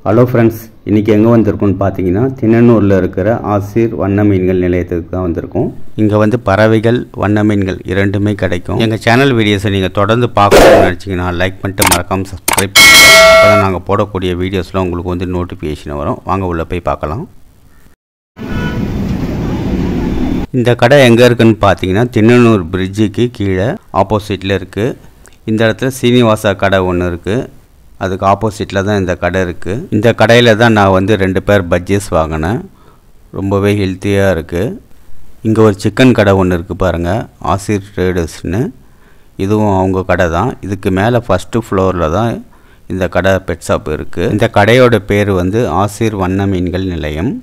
Hello friends, இன்றைக்கி எங்கே வந்திருக்கோன்னு பார்த்தீங்கன்னா திண்ணனூரில் இருக்கிற ஆசிர் வண்ண மீன்கள் நிலையத்துக்கு தான் வந்திருக்கோம். இங்கே வந்து பறவைகள், வண்ண மீன்கள் இரண்டுமே கிடைக்கும். எங்கள் சேனல் வீடியோஸை நீங்கள் தொடர்ந்து பார்க்கணும்னு நினச்சிங்கன்னா லைக் பண்ணிட்டு மறக்காமல் சப்ஸ்கிரைப் பண்ணுங்கள். அப்போ தான் நாங்கள் போடக்கூடிய வீடியோஸ்லாம் உங்களுக்கு வந்து நோட்டிஃபிகேஷன் வரும். வாங்க உள்ளே போய் பார்க்கலாம். இந்த கடை எங்கே இருக்குதுன்னு பார்த்தீங்கன்னா திண்ணனூர் பிரிட்ஜுக்கு கீழே ஆப்போசிட்டில் இருக்குது. இந்த இடத்துல சீனிவாசா கடை ஒன்று இருக்குது. அதுக்கு ஆப்போசிட்டில் தான் இந்த கடை இருக்குது. இந்த கடையில் தான் நான் வந்து 2 பேர் பஜ்ஜீஸ் வாங்கினேன். ரொம்பவே ஹெல்த்தியாக இருக்குது. இங்கே ஒரு சிக்கன் கடை ஒன்று இருக்குது பாருங்கள், ஆசிர் ட்ரேடர்ஸ்னு. இதுவும் அவங்க கடை தான். இதுக்கு மேலே ஃபஸ்ட்டு ஃப்ளோரில் தான் இந்த கடை பெட் ஷாப் இருக்குது. இந்த கடையோட பேர் வந்து ஆசிர் வண்ண மீன்கள் நிலையம்.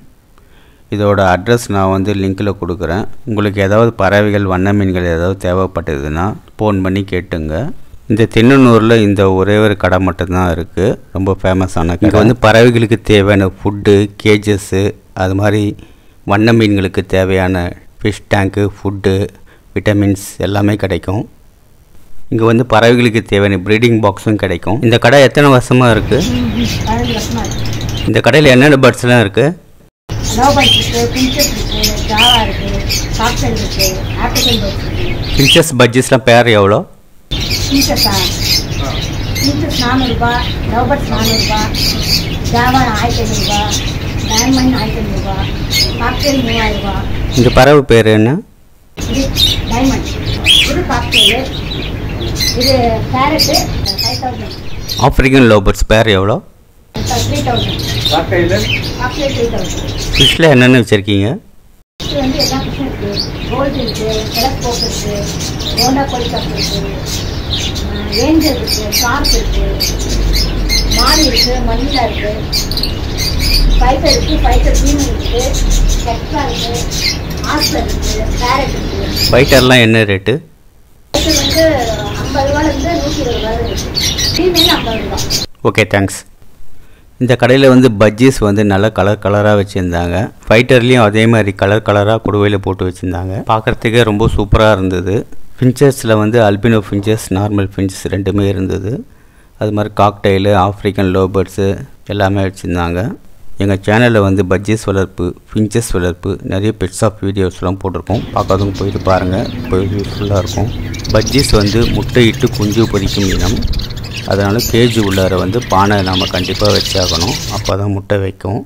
இதோட அட்ரஸ் நான் வந்து லிங்கில் கொடுக்குறேன். உங்களுக்கு ஏதாவது பறவைகள், வண்ண மீன்கள் ஏதாவது தேவைப்பட்டதுன்னா ஃபோன் பண்ணி கேட்டுங்க. இந்த திண்ணனூரில் இந்த ஒரே ஒரு கடை மட்டும்தான் இருக்குது, ரொம்ப ஃபேமஸான கடை. இங்கே வந்து பறவைகளுக்கு தேவையான ஃபுட்டு, கேஜஸ்ஸு, அது மாதிரி வண்ண மீன்களுக்கு தேவையான ஃபிஷ் டேங்க்கு, ஃபுட்டு, விட்டமின்ஸ் எல்லாமே கிடைக்கும். இங்கே வந்து பறவைகளுக்கு தேவையான ப்ரீடிங் பாக்ஸும் கிடைக்கும். இந்த கடை எத்தனை வருஷமாக இருக்குது? இந்த கடையில் என்னென்ன பேர்ட்ஸ்லாம் இருக்குது? பின்சஸ் பஜ்ஜீஸ்லாம் பேர் எவ்வளோ? பீசஸா? பீசஸ் 400 ரூபாய், லவ் பேர்ட்ஸ் 400 ரூபாய், ஜாவா 1500 ரூபாய், டைமண்ட் 1500 ரூபாய், காக்டெயில் 3000 ரூபாய். இந்த பறவை பேர் என்ன? இது டைமண்ட், இது காக்டெயில், இது கேரட்டு 5000. ஆப்ரிக்கன் லவ் பேர்ட்ஸ் பேர் எவ்வளோ? 3000. காக்டெயில் 3000. ஃபிஷ்ஷில் என்னென்ன வச்சுருக்கீங்க? இது வந்து எல்லா ஃபிஷ்ஷும் இருக்குது. கோல்டு இருக்குது, டெலஸ்கோப் இருக்குது, ரோண்டா கோல்காப் இருக்குது, ஏஞ்சல் இருக்குது, ஷார்க் இருக்குது, மாரி இருக்குது, மல்லிலா இருக்குது, ஃபைட்டர் இருக்குது, ஃபைட்டர் மீன் இருக்குது, கெக்ஸா இருக்குது, ஆஸ்பர் இருக்குது, கேரட் இருக்குது. ஃபைட்டர்லாம் என்ன ரேட்டு? ஃபைட்டர் வந்து 50 ரூபாயிலேருந்து 120 ரூபாய் இருக்குது. ஃபீமேல் 50 ரூபாய். Okay, thanks. இந்த கடையில் வந்து பஜ்ஜீஸ் வந்து நல்லா கலராக வச்சுருந்தாங்க. ஃபைட்டர்லேயும் அதே மாதிரி கலராக குடுவையில் போட்டு வச்சுருந்தாங்க. பார்க்குறதுக்கே ரொம்ப சூப்பராக இருந்தது. ஃபின்ச்சஸில் வந்து அல்பினோ ஃபின்ச்சஸ், நார்மல் ஃபின்ச்சஸ் ரெண்டுமே இருந்தது. அது மாதிரி காக்டெயிலு, ஆஃப்ரிக்கன் லவ் பேர்ட்ஸு எல்லாமே வச்சுருந்தாங்க. எங்கள் சேனலில் வந்து பஜ்ஜீஸ் வளர்ப்பு, ஃபின்ச்சஸ் வளர்ப்பு, நிறைய பெட் ஷாப் வீடியோஸ்லாம் போட்டிருக்கோம். பார்க்காதவங்க போயிட்டு பாருங்கள், போய் யூஸ்ஃபுல்லாக இருக்கும். பஜ்ஜீஸ் வந்து முட்டையிட்டு குஞ்சு பொரிக்கும் இனம். அதனால் கேஜி உள்ளார வந்து பானை நாம் கண்டிப்பாக வச்சாகணும். அப்போ தான் முட்டை வைக்கும்.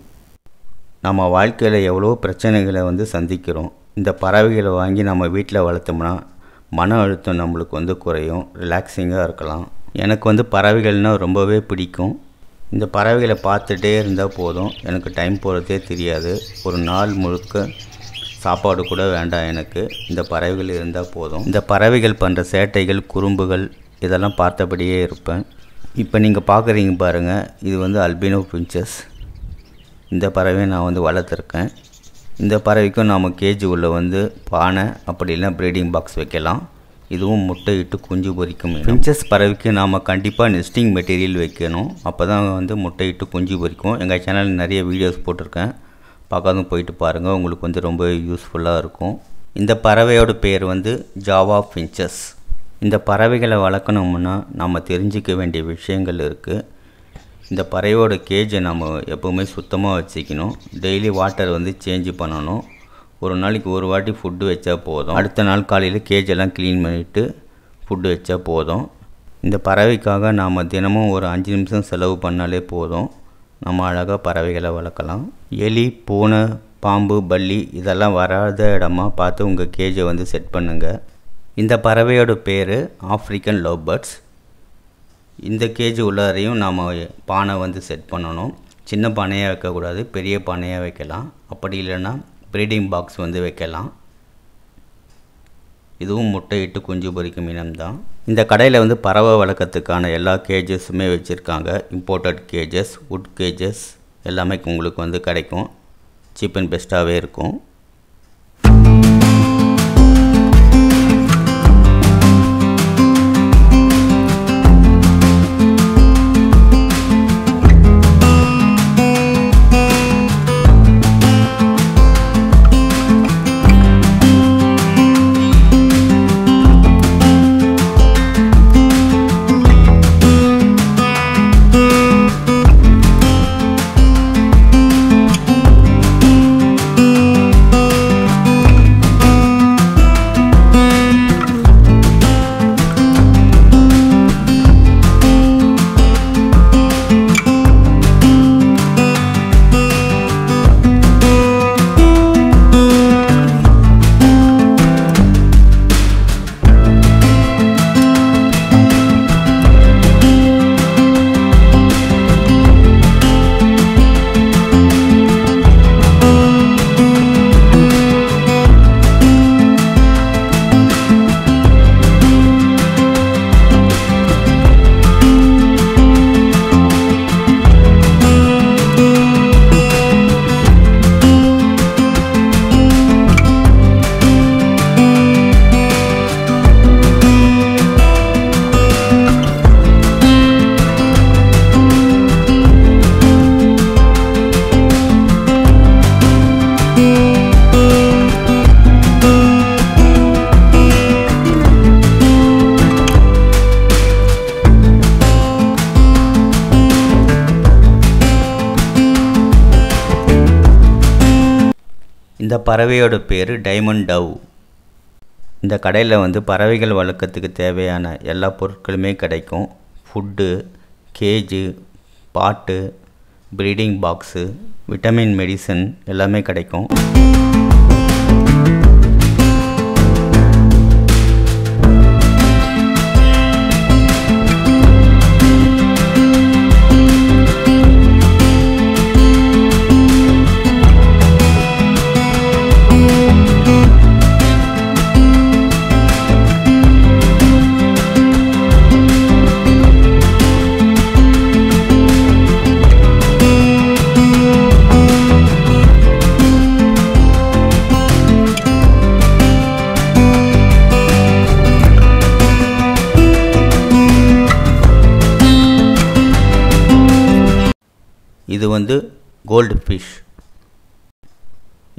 நம்ம வாழ்க்கையில் எவ்வளோ பிரச்சனைகளை வந்து சந்திக்கிறோம். இந்த பறவைகளை வாங்கி நம்ம வீட்டில் வளர்த்தோம்னா மன அழுத்தம் நம்மளுக்கு வந்து குறையும், ரிலாக்ஸிங்காக இருக்கலாம். எனக்கு வந்து பறவைகள்னால் ரொம்பவே பிடிக்கும். இந்த பறவைகளை பார்த்துட்டே இருந்தால் போதும், எனக்கு டைம் போகிறதே தெரியாது. ஒரு நாள் முழுக்க சாப்பாடு கூட வேண்டாம் எனக்கு, இந்த பறவைகள் இருந்தால் போதும். இந்த பறவைகள் பண்ணுற சேட்டைகள், குறும்புகள் இதெல்லாம் பார்த்தபடியே இருப்பேன். இப்போ நீங்கள் பார்க்குறீங்க பாருங்கள், இது வந்து அல்பினோ பின்ச்சஸ். இந்த பறவையை நான் வந்து வளர்த்துருக்கேன். இந்த பறவைக்கும் நாம் கேஜி உள்ள வந்து பானை அப்படி இல்லைனா ப்ரீடிங் பாக்ஸ் வைக்கலாம். இதுவும் முட்டை இட்டு குஞ்சு பொரிக்கும். பின்ச்சஸ் பறவைக்கு நாம் கண்டிப்பாக நெஸ்டிங் மெட்டீரியல் வைக்கணும். அப்போ தான் வந்து முட்டை இட்டு குஞ்சு பொரிக்கும். எங்கள் சேனலில் நிறைய வீடியோஸ் போட்டிருக்கேன், பார்க்காதும் போயிட்டு பாருங்கள், உங்களுக்கு வந்து ரொம்ப யூஸ்ஃபுல்லாக இருக்கும். இந்த பறவையோட பேர் வந்து ஜாவா பின்ச்சஸ். இந்த பறவைகளை வளர்க்கணும்னா நம்ம தெரிஞ்சிக்க வேண்டிய விஷயங்கள் இருக்குது. இந்த பறவையோட கேஜை நம்ம எப்போவுமே சுத்தமாக வச்சுக்கணும். டெய்லி வாட்டர் வந்து சேஞ்சு பண்ணணும். ஒரு நாளைக்கு ஒரு வாட்டி ஃபுட்டு வச்சா போதும். அடுத்த நாள் காலையில் கேஜெல்லாம் க்ளீன் பண்ணிவிட்டு ஃபுட்டு வச்சா போதும். இந்த பறவைக்காக நாம் தினமும் ஒரு 5 நிமிஷம் செலவு பண்ணாலே போதும், நம்ம அழகாக பறவைகளை வளர்க்கலாம். எலி, பூனை, பாம்பு, பல்லி இதெல்லாம் வராத இடமா பார்த்து உங்கள் கேஜை வந்து செட் பண்ணுங்கள். இந்த பறவையோட பேர் ஆஃப்ரிக்கன் லவ் பேர்ட்ஸ். இந்த கேஜி உள்ளாரையும் நாம் பானை வந்து செட் பண்ணணும். சின்ன பானையாக வைக்கக்கூடாது, பெரிய பானையாக வைக்கலாம். அப்படி இல்லைன்னா ப்ரீடிங் பாக்ஸ் வந்து வைக்கலாம். இதுவும் முட்டையிட்டு குஞ்சு பொரிக்கும் இனம்தான். இந்த கடையில் வந்து பறவை வளர்க்கறதுக்கான எல்லா கேஜஸுமே வச்சுருக்காங்க. இம்போர்ட்டட் கேஜஸ், வுட் கேஜஸ் எல்லாமே உங்களுக்கு வந்து கிடைக்கும். சீப் அண்ட் பெஸ்ட்டாகவே இருக்கும். இந்த பறவையோட பேர் டைமண்ட் டவ். இந்த கடையில் வந்து பறவைகள் வளர்க்கறதுக்கு தேவையான எல்லா பொருட்களுமே கிடைக்கும். ஃபுட்டு, கேஜு, பாட்டு, ப்ரீடிங் பாக்ஸு, விட்டமின் மெடிசன் எல்லாமே கிடைக்கும். இது வந்து கோல்டு ஃபிஷ்.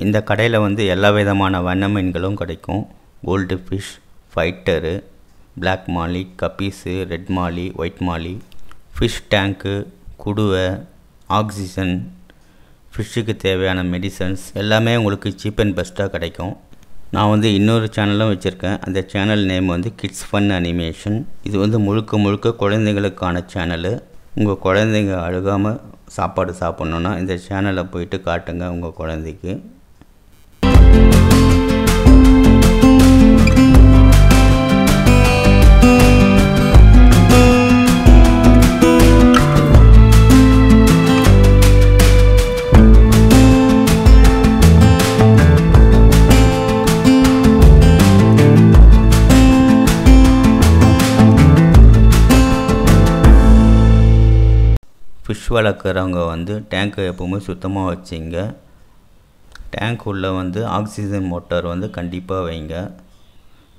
இந்த கடையில் வந்து எல்லா விதமான வண்ண மீன்களும் கிடைக்கும். கோல்டு ஃபிஷ், ஃபைட்டரு, பிளாக் மாலி, கப்பீஸு, ரெட் மாலி, ஒயிட் மாலி, ஃபிஷ் டேங்க்கு, குடுவை, ஆக்சிஜன், ஃபிஷ்ஷுக்கு தேவையான மெடிசன்ஸ் எல்லாமே உங்களுக்கு சீப் அண்ட் பெஸ்ட்டாக கிடைக்கும். நான் வந்து இன்னொரு சேனலும் வச்சுருக்கேன். அந்த சேனல் நேம் வந்து கிட்ஸ் ஃபன் அனிமேஷன். இது வந்து முழுக்க முழுக்க குழந்தைங்களுக்கான சேனலு. உங்கள் குழந்தைங்க அழுகாமல் சாப்பாடு சாப்பிட்ணுன்னா இந்த சேனலை போயிட்டு காட்டுங்க உங்கள் குழந்தைக்கு. ஃபிஷ் வளர்க்குறவங்க வந்து டேங்க்கை எப்போவுமே சுத்தமாக வச்சுங்க. டேங்க் உள்ளே வந்து ஆக்சிஜன் மோட்டார் வந்து கண்டிப்பாக வைங்க.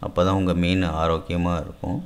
அப்போ தான் உங்கள் மீன் ஆரோக்கியமாக இருக்கும்.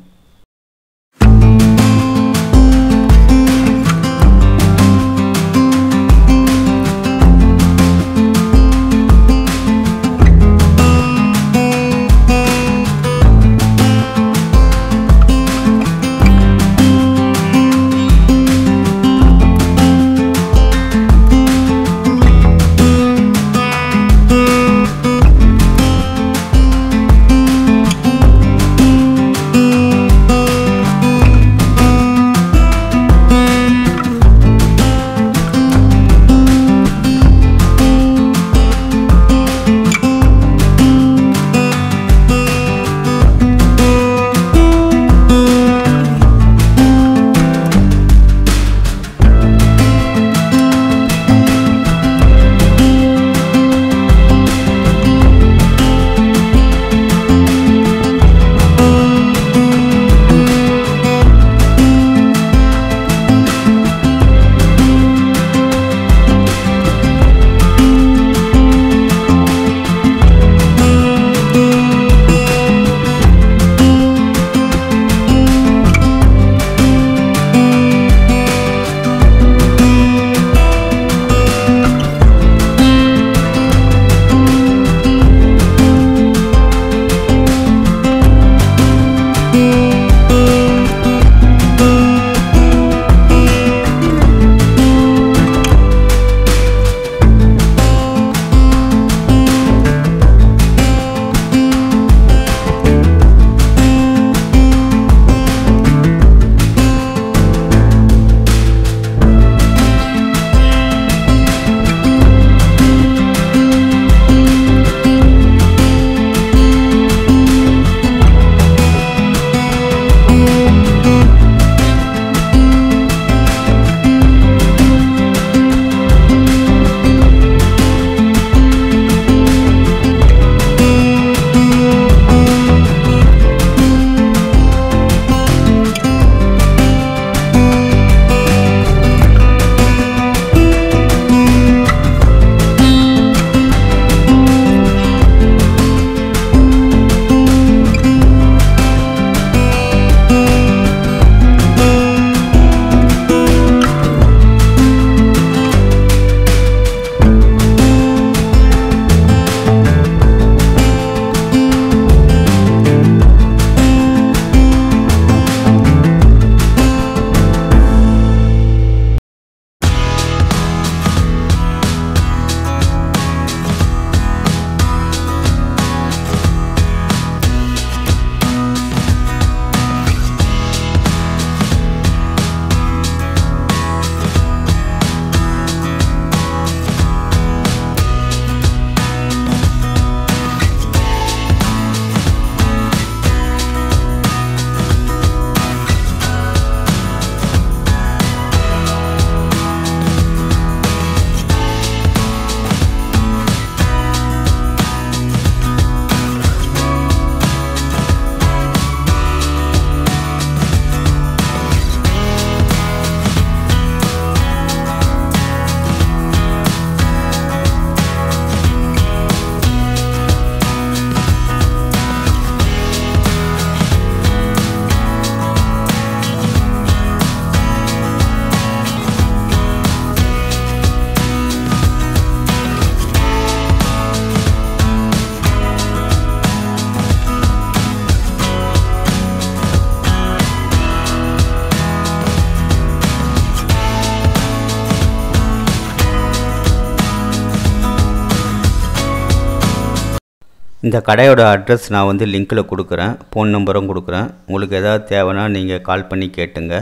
இந்த கடையோட அட்ரஸ் நான் வந்து லிங்க்கில் கொடுக்குறேன், ஃபோன் நம்பரும் கொடுக்குறேன். உங்களுக்கு எதாவது தேவைன்னா நீங்கள் கால் பண்ணி கேட்டுங்க.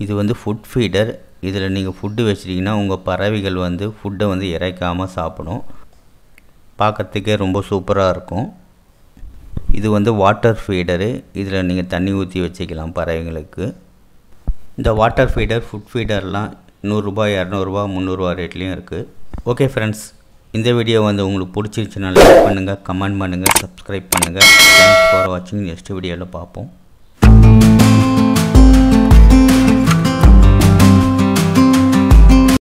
இது வந்து ஃபுட் ஃபீடர். இதில் நீங்கள் ஃபுட்டு வச்சிட்டிங்கன்னா உங்கள் பறவைகள் வந்து ஃபுட்டை வந்து இறைக்காமல் சாப்பிடும். பார்க்கறதுக்கே ரொம்ப சூப்பராக இருக்கும். இது வந்து வாட்டர் ஃபீடரு. இதில் நீங்கள் தண்ணி ஊற்றி வச்சுக்கலாம் பறவைங்களுக்கு. இந்த வாட்டர் ஃபீடர், ஃபுட் ஃபீடர்லாம் 100 ரூபாய், 200 ரூபாய், 300 ரூபாய் ரேட்லேயும் இருக்குது. ஓகே ஃப்ரெண்ட்ஸ், இந்த வீடியோ வந்து உங்களுக்கு பிடிச்சிருச்சுன்னா லைக் பண்ணுங்கள், கமெண்ட் பண்ணுங்கள், சப்ஸ்கிரைப் பண்ணுங்கள். தேங்க்ஸ் ஃபார் வாட்சிங். நெக்ஸ்ட் வீடியோவில் பார்ப்போம்.